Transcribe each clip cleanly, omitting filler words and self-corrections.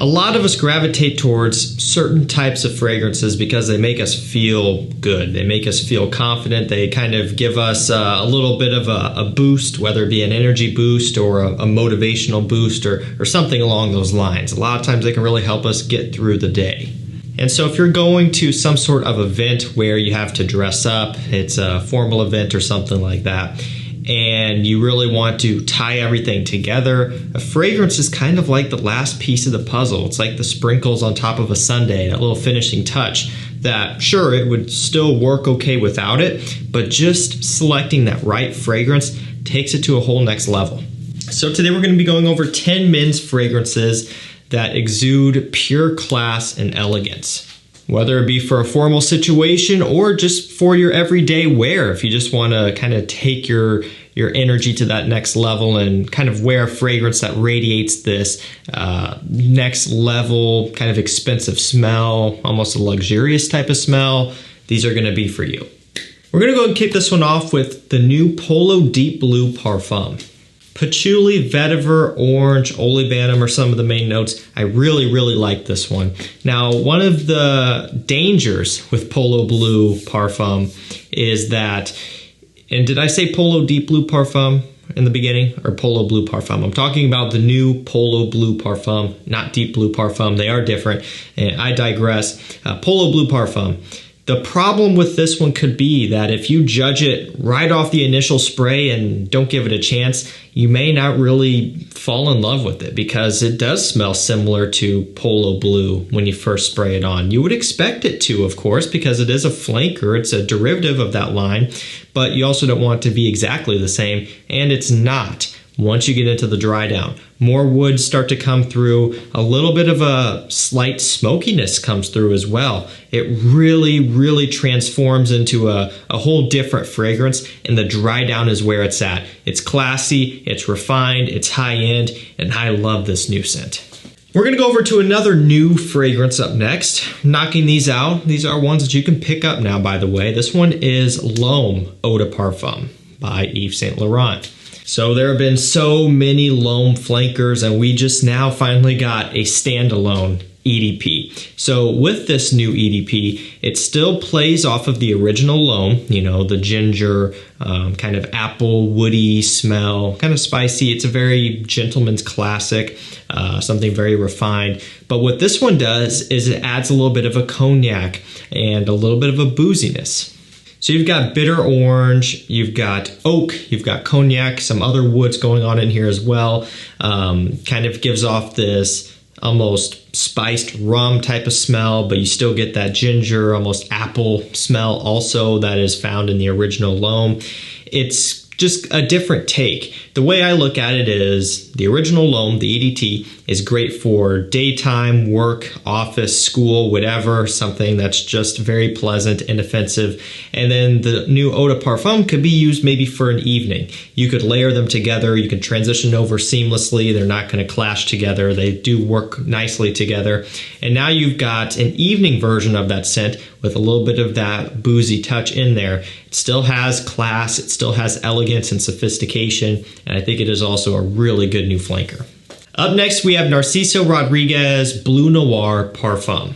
A lot of us gravitate towards certain types of fragrances because they make us feel good. They make us feel confident. They kind of give us a little bit of a boost, whether it be an energy boost or a motivational boost or something along those lines. A lot of times they can really help us get through the day. And so if you're going to some sort of event where you have to dress up, it's a formal event or something like that, and you really want to tie everything together, a fragrance is kind of like the last piece of the puzzle. It's like the sprinkles on top of a sundae, that little finishing touch that, sure, it would still work okay without it, but just selecting that right fragrance takes it to a whole next level. So today we're going to be going over 10 men's fragrances that exude pure class and elegance. Whether it be for a formal situation or just for your everyday wear, if you just want to kind of take your energy to that next level and kind of wear a fragrance that radiates this next level kind of expensive smell, almost a luxurious type of smell, these are going to be for you. We're going to go and kick this one off with the new POLO Deep Blue Parfum. Patchouli, vetiver, orange, olibanum are some of the main notes. I really, really like this one. Now, one of the dangers with POLO Blue Parfum is that, and did I say POLO Deep Blue Parfum in the beginning, or POLO Blue Parfum? I'm talking about the new POLO Blue Parfum, not Deep Blue Parfum. They are different, and I digress. POLO Blue Parfum. The problem with this one could be that if you judge it right off the initial spray and don't give it a chance, you may not really fall in love with it because it does smell similar to POLO Blue when you first spray it on. You would expect it to, of course, because it is a flanker. It's a derivative of that line, but you also don't want it to be exactly the same, and it's not. Once you get into the dry down, more woods start to come through. A little bit of a slight smokiness comes through as well. It really, really transforms into a whole different fragrance, and the dry down is where it's at. It's classy, it's refined, it's high end, and I love this new scent. We're going to go over to another new fragrance up next. Knocking these out. These are ones that you can pick up now, by the way. This one is L'Homme Eau de Parfum by Yves Saint Laurent. So there have been so many L'Homme flankers, and we just now finally got a standalone EDP. So with this new EDP, it still plays off of the original L'Homme, you know, the ginger, kind of apple, woody smell, kind of spicy. It's a very gentleman's classic, something very refined. But what this one does is it adds a little bit of a cognac and a little bit of a booziness. So you've got bitter orange, you've got oak, you've got cognac, some other woods going on in here as well. Kind of gives off this almost spiced rum type of smell, but you still get that ginger, almost apple smell also that is found in the original L'Homme. It's just a different take. The way I look at it is the original L'Homme, the EDT, is great for daytime, work, office, school, whatever, something that's just very pleasant, inoffensive. And then the new Eau de Parfum could be used maybe for an evening. You could layer them together, you can transition over seamlessly, they're not going to clash together, they do work nicely together. And now you've got an evening version of that scent with a little bit of that boozy touch in there. It still has class, it still has elegance and sophistication, and I think it is also a really good new flanker. Up next, we have Narciso Rodriguez Bleu Noir Parfum.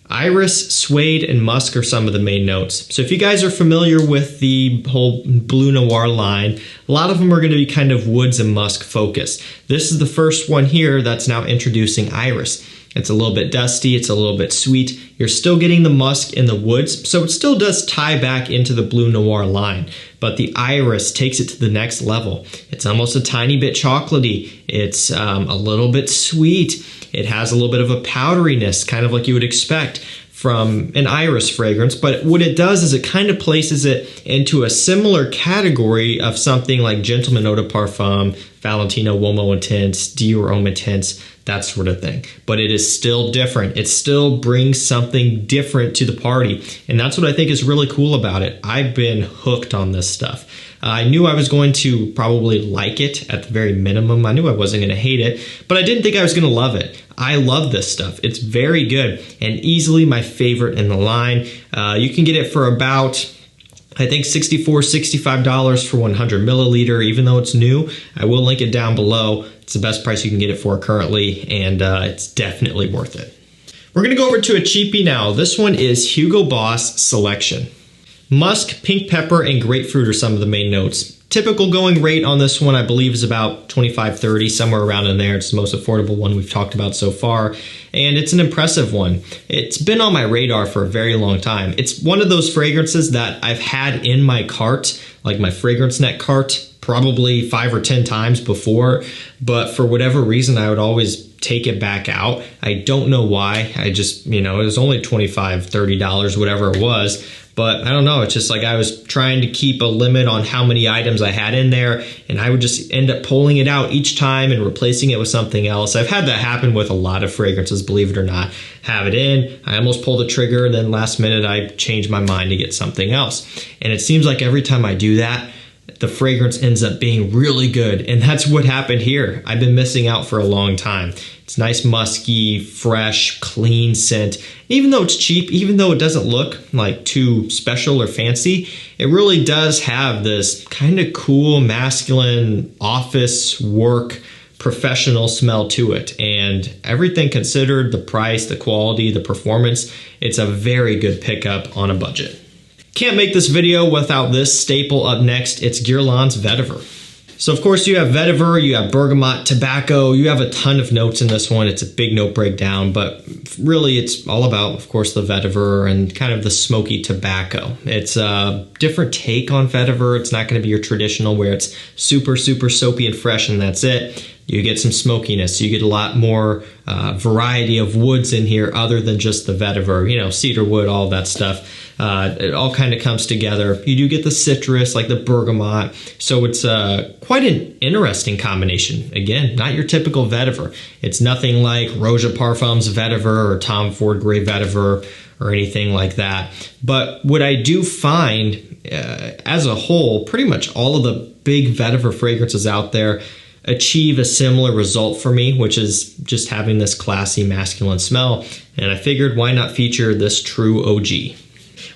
Iris, suede, and musk are some of the main notes. So if you guys are familiar with the whole Bleu Noir line, a lot of them are going to be kind of woods and musk focused. This is the first one here that's now introducing iris. It's a little bit dusty, it's a little bit sweet. You're still getting the musk in the woods, so it still does tie back into the Bleu Noir line, but the iris takes it to the next level. It's almost a tiny bit chocolatey. It's a little bit sweet. It has a little bit of a powderiness, kind of like you would expect from an iris fragrance, but what it does is it kind of places it into a similar category of something like Gentleman Eau de Parfum, Valentino Uomo Intense, Dior Homme Intense, that sort of thing. But it is still different. It still brings something different to the party, and that's what I think is really cool about it. I've been hooked on this stuff. I knew I was going to probably like it at the very minimum. I knew I wasn't going to hate it, but I didn't think I was going to love it. I love this stuff. It's very good and easily my favorite in the line. You can get it for about I think $64, $65 for 100 milliliter, even though it's new. I will link it down below. It's the best price you can get it for currently, and it's definitely worth it. We're gonna go over to a cheapie now. This one is Hugo Boss Selection. Musk, pink pepper, and grapefruit are some of the main notes. Typical going rate on this one, I believe, is about $25-$30, somewhere around in there. It's the most affordable one we've talked about so far, and it's an impressive one. It's been on my radar for a very long time. It's one of those fragrances that I've had in my cart, like my fragrance net cart, probably 5 or 10 times before, but for whatever reason, I would always take it back out. I don't know why. I just, it was only $25, $30, whatever it was. But I don't know, it's just like I was trying to keep a limit on how many items I had in there, and I would just end up pulling it out each time and replacing it with something else. I've had that happen with a lot of fragrances, believe it or not. Have it in, I almost pull the trigger, and then last minute I change my mind to get something else. And it seems like every time I do that, the fragrance ends up being really good, and that's what happened here. I've been missing out for a long time. It's nice, musky, fresh, clean scent. Even though it's cheap, even though it doesn't look like too special or fancy, it really does have this kind of cool, masculine, office work, professional smell to it. And everything considered, the price, the quality, the performance, it's a very good pickup on a budget. Can't make this video without this staple up next. It's Guerlain's Vetiver. So of course you have vetiver, you have bergamot, tobacco, you have a ton of notes in this one. It's a big note breakdown, but really it's all about, of course, the vetiver and kind of the smoky tobacco. It's a different take on vetiver. It's not going to be your traditional where it's super, super soapy and fresh and that's it. You get some smokiness. You get a lot more variety of woods in here other than just the vetiver, cedar wood, all that stuff. It all kind of comes together. You do get the citrus, like the bergamot. So it's quite an interesting combination. Again, not your typical vetiver. It's nothing like Roja Parfum's vetiver or Tom Ford Grey vetiver or anything like that. But what I do find as a whole, pretty much all of the big vetiver fragrances out there achieve a similar result for me, which is just having this classy masculine smell. And I figured why not feature this true OG.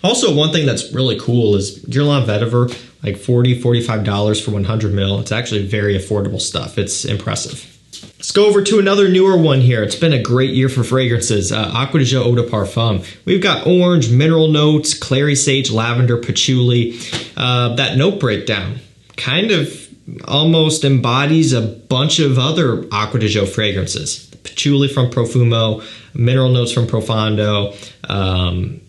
Also, one thing that's really cool is Guerlain Vetiver, like $40, $45 for 100 mil. It's actually very affordable stuff. It's impressive. Let's go over to another newer one here. It's been a great year for fragrances. Acqua di Gio Eau de Parfum. We've got orange, mineral notes, clary sage, lavender, patchouli. That note breakdown kind of almost embodies a bunch of other Acqua di Gio fragrances. Patchouli from Profumo, mineral notes from Profondo.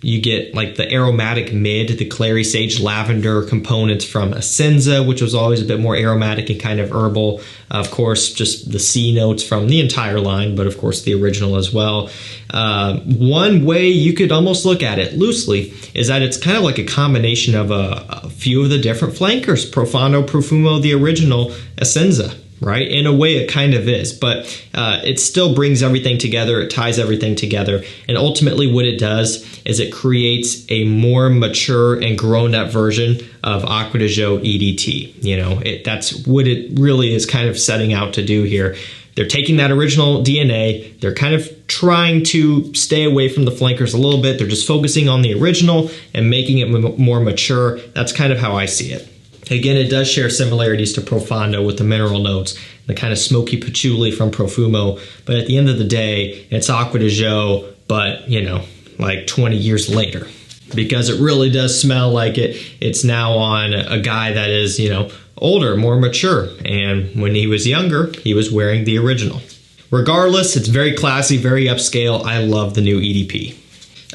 You get like the aromatic mid, the clary sage lavender components from Essenza, which was always a bit more aromatic and kind of herbal. Of course, just the C notes from the entire line, but of course the original as well. One way you could almost look at it loosely is that it's kind of like a combination of a few of the different flankers. Profondo, Profumo, the original, Essenza. Right? In a way it kind of is, but it still brings everything together, it ties everything together, and ultimately what it does is it creates a more mature and grown-up version of Acqua di Gio EDT. That's what it really is kind of setting out to do here. They're taking that original DNA, they're kind of trying to stay away from the flankers a little bit, they're just focusing on the original and making it more mature. That's kind of how I see it. Again, it does share similarities to Profondo with the mineral notes, the kind of smoky patchouli from Profumo, but at the end of the day, it's Acqua di Gio, but, like 20 years later. Because it really does smell like it's now on a guy that is, older, more mature, and when he was younger, he was wearing the original. Regardless, it's very classy, very upscale. I love the new EDP.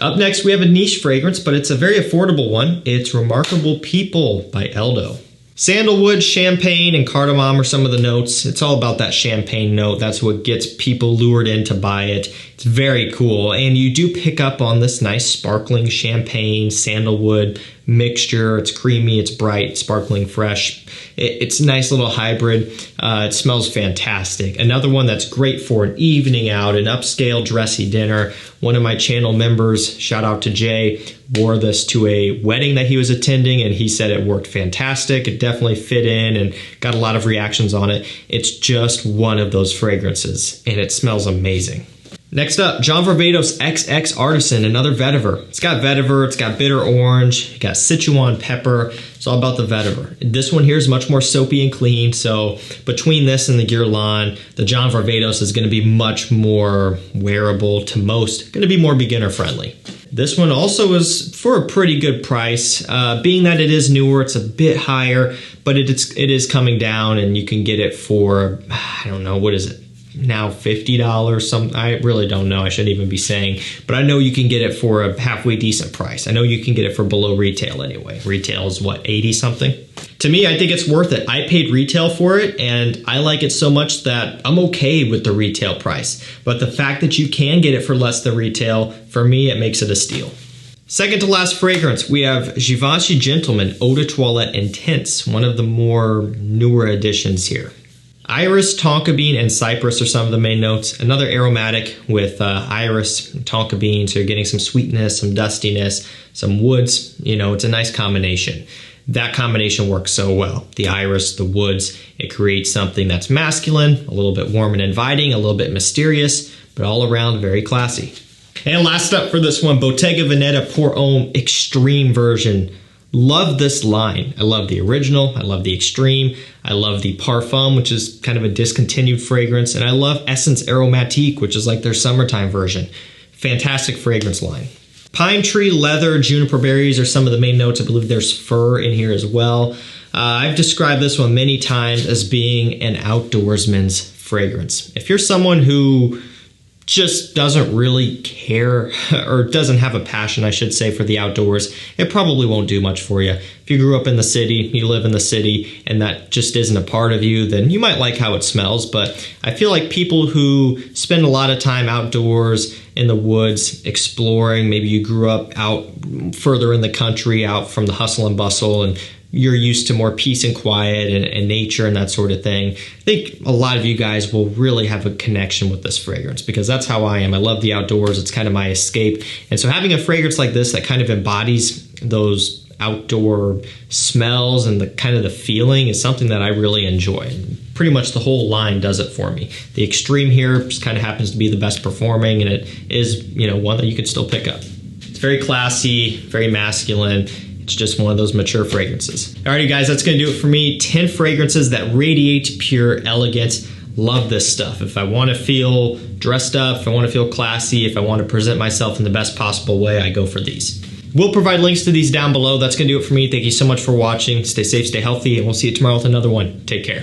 Up next, we have a niche fragrance, but it's a very affordable one. It's Remarkable People by Eldo. Sandalwood, champagne, and cardamom are some of the notes. It's all about that champagne note. That's what gets people lured in to buy it. It's very cool. And you do pick up on this nice sparkling champagne, sandalwood mixture. It's creamy, it's bright, sparkling, fresh. It's a nice little hybrid. It smells fantastic. Another one that's great for an evening out, an upscale dressy dinner. One of my channel members, shout out to Jay, wore this to a wedding that he was attending and he said it worked fantastic. It definitely fit in and got a lot of reactions on it. It's just one of those fragrances and it smells amazing. Next up, John Varvatos XX Artisan, another vetiver. It's got vetiver, it's got bitter orange, it got Sichuan pepper. It's all about the vetiver. This one here is much more soapy and clean, so between this and the GUERLAIN, the John Varvatos is going to be much more wearable to most, going to be more beginner friendly. This one also is for a pretty good price. Being that it is newer, it's a bit higher, but it is coming down, and you can get it for, I don't know, what is it? Now $50 some. I really don't know, I shouldn't even be saying, but I know you can get it for a halfway decent price. I know you can get it for below retail anyway. Retail is what, 80 something? To me, I think it's worth it. I paid retail for it, and I like it so much that I'm okay with the retail price. But the fact that you can get it for less than retail, for me, it makes it a steal. Second to last fragrance, we have Givenchy Gentleman Eau de Toilette Intense, one of the more newer additions here. Iris, tonka bean, and cypress are some of the main notes. Another aromatic with iris and tonka bean, so you're getting some sweetness, some dustiness, some woods. You know, it's a nice combination. That combination works so well. The iris, the woods, it creates something that's masculine, a little bit warm and inviting, a little bit mysterious, but all around very classy. And last up for this one, Bottega Veneta Pour Homme Extreme version. Love this line. I love the original, I love the extreme, I love the Parfum, which is kind of a discontinued fragrance, and I love Essence Aromatique, which is like their summertime version. Fantastic fragrance line. Pine tree, leather, juniper berries are some of the main notes. I believe there's fir in here as well. I've described this one many times as being an outdoorsman's fragrance. If you're someone who just doesn't really care, or doesn't have a passion, I should say, for the outdoors, it probably won't do much for you. If you grew up in the city, you live in the city, and that just isn't a part of you, then you might like how it smells. But I feel like people who spend a lot of time outdoors, in the woods, exploring, maybe you grew up out further in the country, out from the hustle and bustle, and you're used to more peace and quiet and nature and that sort of thing. I think a lot of you guys will really have a connection with this fragrance, because that's how I am. I love the outdoors. It's kind of my escape. And so having a fragrance like this that kind of embodies those outdoor smells and the kind of the feeling is something that I really enjoy. Pretty much the whole line does it for me. The extreme here just kind of happens to be the best performing, and it is, you know, one that you can still pick up. It's very classy, very masculine. It's just one of those mature fragrances. Alrighty guys, that's gonna do it for me. 10 fragrances that radiate pure elegance. Love this stuff. If I wanna feel dressed up, if I wanna feel classy, if I wanna present myself in the best possible way, I go for these. We'll provide links to these down below. That's gonna do it for me. Thank you so much for watching. Stay safe, stay healthy, and we'll see you tomorrow with another one. Take care.